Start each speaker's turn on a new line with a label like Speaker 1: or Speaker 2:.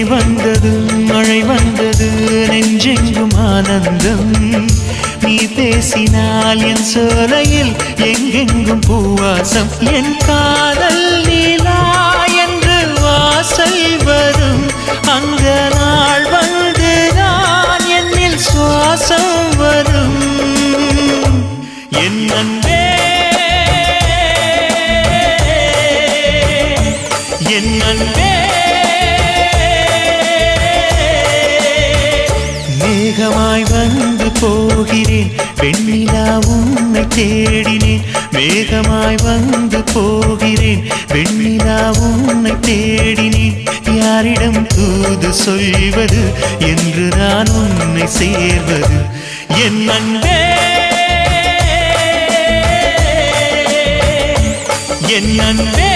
Speaker 1: வந்தது மழை வந்தது நெஞ்செங்கும் ஆனந்தம் நீ பேசினால் என் சோலையில் எங்கெங்கும் பூவாசம் என் காதல் நீலா என்று வாசல் வரும் அந்த நாள் வந்து நான் என்னில் சுவாசம் வரும் என் அன்பே என் அன்பே மேகமாய் வந்து போகிறேன் வெண்ணிலா உன்னை தேடினேன் மேகமாய் வந்து போகிறேன் வெண்ணிலா உன்னை தேடினேன் யாரிடம் தூது சொல்வது என்று நான் உன்னை சேர்வது என் அன்பே என் அன்பே